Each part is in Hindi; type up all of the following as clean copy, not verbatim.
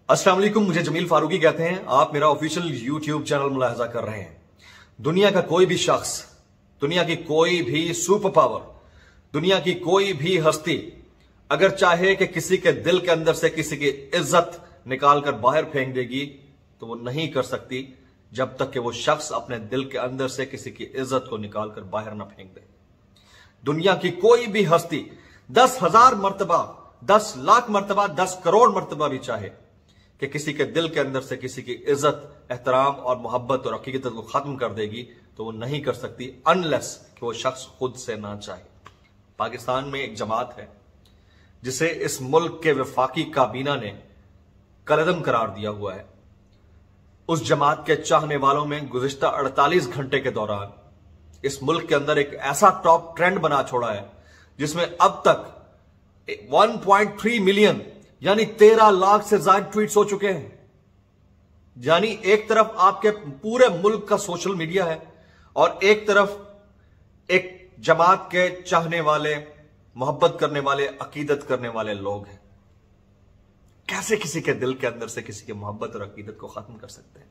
अस्सलाम वालेकुम, मुझे जमील फारूकी कहते हैं। आप मेरा ऑफिशियल यूट्यूब चैनल मुलाहजा कर रहे हैं। दुनिया का कोई भी शख्स, दुनिया की कोई भी सुपर पावर, दुनिया की कोई भी हस्ती अगर चाहे कि किसी के दिल के अंदर से किसी की इज्जत निकाल कर बाहर फेंक देगी तो वो नहीं कर सकती जब तक कि वो शख्स अपने दिल के अंदर से किसी की इज्जत को निकाल कर बाहर ना फेंक दे। दुनिया की कोई भी हस्ती 10,000 मरतबा, 10 लाख मरतबा, 10 करोड़ मरतबा भी चाहे कि किसी के दिल के अंदर से किसी की इज्जत, एहतराम और मोहब्बत और हकीकत को खत्म कर देगी तो वो नहीं कर सकती अनलेस कि वो शख्स खुद से ना चाहे। पाकिस्तान में एक जमात है जिसे इस मुल्क के वफाकी काबीना ने कलअदम करार दिया हुआ है। उस जमात के चाहने वालों में गुज़िश्ता 48 घंटे के दौरान इस मुल्क के अंदर एक ऐसा टॉप ट्रेंड बना छोड़ा है जिसमें अब तक 1.3 मिलियन यानी 13 लाख से ज्यादा ट्वीट्स हो चुके हैं। यानी एक तरफ आपके पूरे मुल्क का सोशल मीडिया है और एक तरफ एक जमात के चाहने वाले, मोहब्बत करने वाले, अकीदत करने वाले लोग हैं। कैसे किसी के दिल के अंदर से किसी की मोहब्बत और अकीदत को खत्म कर सकते हैं?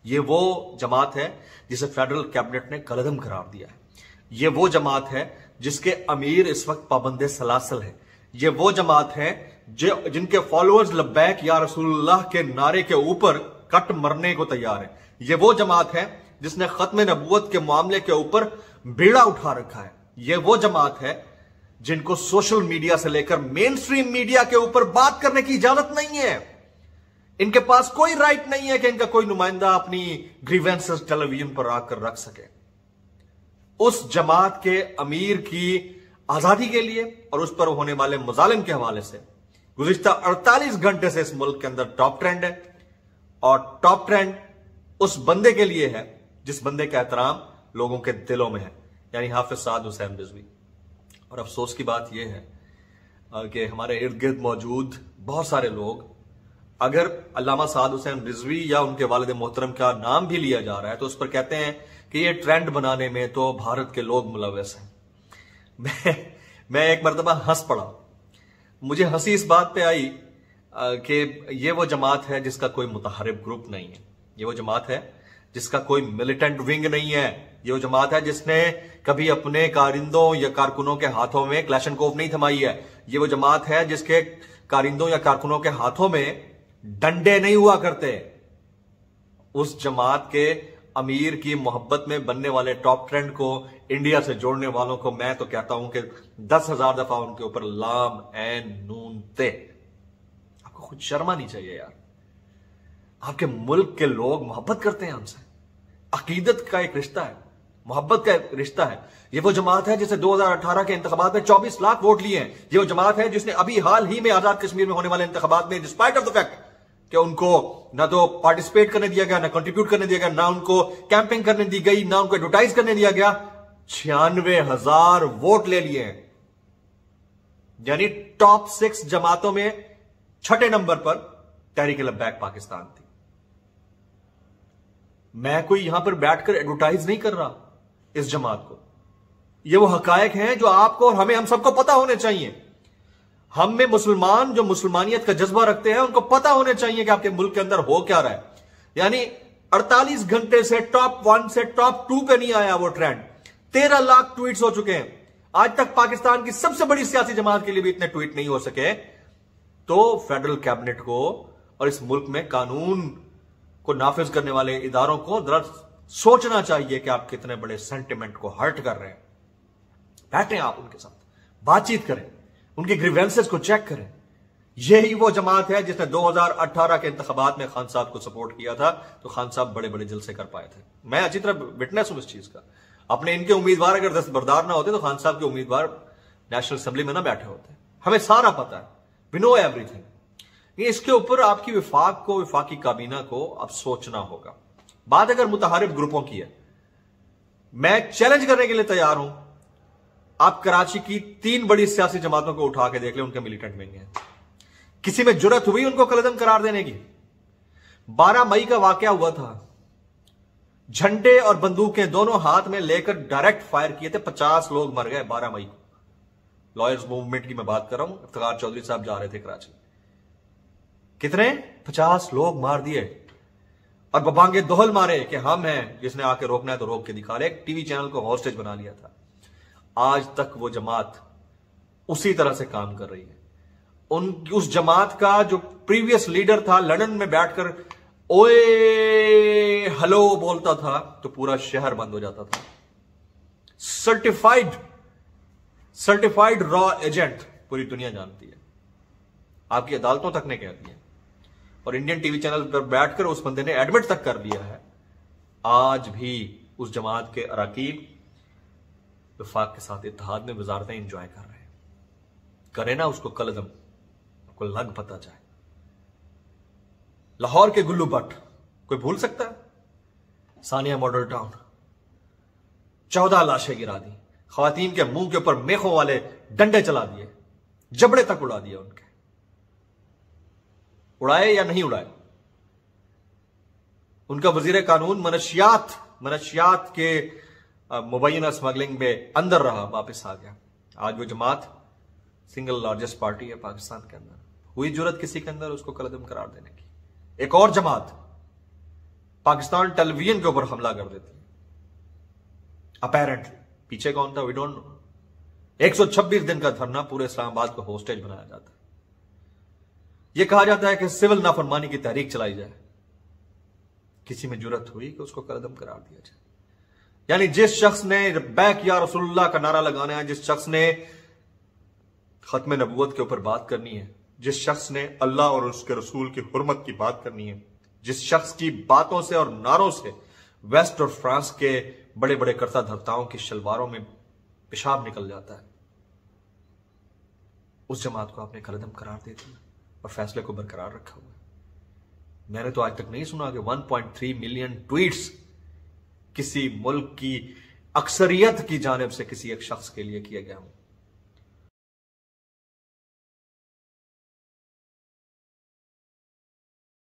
ये वो जमात है जिसे फेडरल कैबिनेट ने कलअदम करार दिया है। ये वो जमात है जिसके अमीर इस वक्त पाबंदे सलासल है। ये वो जमात है जिनके फॉलोअर्स लब्बैक या रसूलुल्लाह के नारे के ऊपर कट मरने को तैयार है। ये वो जमात है जिसने खत्म नबूवत के मामले के ऊपर बेड़ा उठा रखा है। ये वो जमात है जिनको सोशल मीडिया से लेकर मेन स्ट्रीम मीडिया के ऊपर बात करने की इजाजत नहीं है। इनके पास कोई राइट नहीं है कि इनका कोई नुमाइंदा अपनी ग्रीवेंसेस टेलीविजन पर आकर रख सके। उस जमात के अमीर की आजादी के लिए और उस पर होने वाले मुजालिम के हवाले से गुज़िश्ता 48 घंटे से इस मुल्क के अंदर टॉप ट्रेंड है। और टॉप ट्रेंड उस बंदे के लिए है जिस बंदे का एहतराम लोगों के दिलों में है, यानी हाफिज साद हुसैन रिजवी। और अफसोस की बात यह है कि हमारे इर्द गिर्द मौजूद बहुत सारे लोग, अगर अल्लामा साद हुसैन रिजवी या उनके वालिद मोहतरम का नाम भी लिया जा रहा है तो उस पर कहते हैं कि ये ट्रेंड बनाने में तो भारत के लोग मुलव्वस हैं। मैं एक मरतबा हंस पड़ा। मुझे हंसी इस बात पे आई कि ये वो जमात है जिसका कोई मुतहरिब ग्रुप नहीं है। ये वो जमात है जिसका कोई मिलिटेंट विंग नहीं है। ये वो जमात है जिसने कभी अपने कारिंदों या कारकुनों के हाथों में क्लैशनकोफ नहीं थमाई है। ये वो जमात है जिसके कारिंदों या कारकुनों के हाथों में डंडे नहीं हुआ करते। उस जमात के अमीर की मोहब्बत में बनने वाले टॉप ट्रेंड को इंडिया से जोड़ने वालों को मैं तो कहता हूं कि 10,000 दफा उनके ऊपर लाम एन नून ते। आपको खुद शर्म आनी चाहिए यार। आपके मुल्क के लोग मोहब्बत करते हैं हमसे। अकीदत का एक रिश्ता है, मोहब्बत का एक रिश्ता है। ये वो जमात है जिसे 2018 के इंतखाबात में 24 लाख वोट लिए हैं। ये वो जमात है जिसने अभी हाल ही में आजाद कश्मीर में होने वाले इंतखाबात में डिस्पाइट ऑफ द फैक्ट कि उनको ना तो पार्टिसिपेट करने दिया गया, ना कंट्रीब्यूट करने दिया गया, ना उनको कैंपिंग करने दी गई, ना उनको एडवर्टाइज करने दिया गया, 96,000 वोट ले लिए हैं। यानी टॉप 6 जमातों में छठे नंबर पर तहरीक लब्बैक पाकिस्तान थी। मैं कोई यहां पर बैठकर एडवर्टाइज नहीं कर रहा इस जमात को। ये वो हकायक हैं जो आपको और हमें, हम सबको पता होने चाहिए। हम में मुसलमान जो मुसलमानियत का जज्बा रखते हैं उनको पता होने चाहिए कि आपके मुल्क के अंदर हो क्या रहा है। यानी 48 घंटे से टॉप 1 से टॉप 2 पे नहीं आया वो ट्रेंड। 13 लाख ट्वीट्स हो चुके हैं। आज तक पाकिस्तान की सबसे बड़ी सियासी जमात के लिए भी इतने ट्वीट नहीं हो सके। तो फेडरल कैबिनेट को और इस मुल्क में कानून को नाफिज करने वाले इदारों को जरा सोचना चाहिए कि आप कितने बड़े सेंटिमेंट को हर्ट कर रहे हैं। बैठे आप उनके साथ, बातचीत करें, उनकी ग्रीवेंसेस को चेक करें। यही वो जमात है जिसने 2018 के इंतखाबात में खान साहब को सपोर्ट किया था तो खान साहब बड़े बड़े जलसे कर पाए थे। मैं अच्छी तरह विटनेस हूं इस चीज का। अपने इनके उम्मीदवार अगर दस्तबरदार ना होते तो खान साहब के उम्मीदवार नेशनल असेंबली में ना बैठे होते। हमें सारा पता है, वी नो एवरीथिंग। इसके ऊपर आपकी विफाक को, विफाकी काबीना को अब सोचना होगा। बात अगर मुतहारिब ग्रुपों की है, मैं चैलेंज करने के लिए तैयार हूं। आप कराची की 3 बड़ी सियासी जमातों को उठा के देख लें, उनके मिलिटेंट विंग हैं। किसी में जुर्रत हुई उनको कलअदम करार देने की? 12 मई का वाकया हुआ था। झंडे और बंदूकें दोनों हाथ में लेकर डायरेक्ट फायर किए थे। 50 लोग मर गए 12 मई को। लॉयर्स मूवमेंट की मैं बात कर रहा हूं। इफ्तिखार चौधरी साहब जा रहे थे कराची। कितने 50 लोग मार दिए और बबांगे दोहल मारे कि हम हैं, जिसने आके रोकना है तो रोक के दिखा रहे। एक टीवी चैनल को हॉस्टेज बना लिया था। आज तक वो जमात उसी तरह से काम कर रही है। उस जमात का जो प्रीवियस लीडर था, लंदन में बैठकर ओए हेलो बोलता था तो पूरा शहर बंद हो जाता था। सर्टिफाइड रॉ एजेंट पूरी दुनिया जानती है, आपकी अदालतों तक ने कह दिया। और इंडियन टीवी चैनल पर बैठकर उस बंदे ने एडमिट तक कर दिया है। आज भी उस जमात के अरकान वफाक के साथ इत्तेहाद में वजारतें इंजॉय कर रहे हैं। करे ना उसको कलदम, आपको लग पता जाए। लाहौर के गुल्लू भट्ट कोई भूल सकता है? सानिया मॉडल टाउन, 14 लाशें गिरा दी, खवातीन के मुंह के ऊपर मेखों वाले डंडे चला दिए, जबड़े तक उड़ा दिए उनके। उड़ाए या नहीं उड़ाए? उनका वजीर कानून मनशियात के मुबैना स्मगलिंग में अंदर रहा, वापस आ गया। आज वो जमात सिंगल लार्जेस्ट पार्टी है पाकिस्तान के अंदर। हुई जुर्रत किसी के अंदर उसको कलदम करार देने की। एक और जमात पाकिस्तान टेलीविजन के ऊपर हमला कर देती है। अपेरेंटली पीछे कौन था वी डोंट नो। 126 दिन का धरना पूरे इस्लामाबाद को होस्टेज बनाया जाता है। यह कहा जाता है कि सिविल नाफरमानी की तहरीक चलाई जाए। किसी में जुर्रत हुई कि उसको कलदम करार दिया जाए। यानी जिस शख्स ने लब्बैक या रसूलुल्लाह का नारा लगाना है, जिस शख्स ने खत्म नबूवत के ऊपर बात करनी है, जिस शख्स ने अल्लाह और उसके रसूल की हुर्मत की बात करनी है, जिस शख्स की बातों से और नारों से वेस्ट और फ्रांस के बड़े बड़े कर्ता धर्ताओं की शलवारों में पेशाब निकल जाता है, उस जमात को आपने कलदम करार दे दिया और फैसले को बरकरार रखा हुआ है। मैंने तो आज तक नहीं सुना कि 1.3 मिलियन ट्वीट्स किसी मुल्क की अक्सरियत की जानिब से किसी एक शख्स के लिए किया गया हो।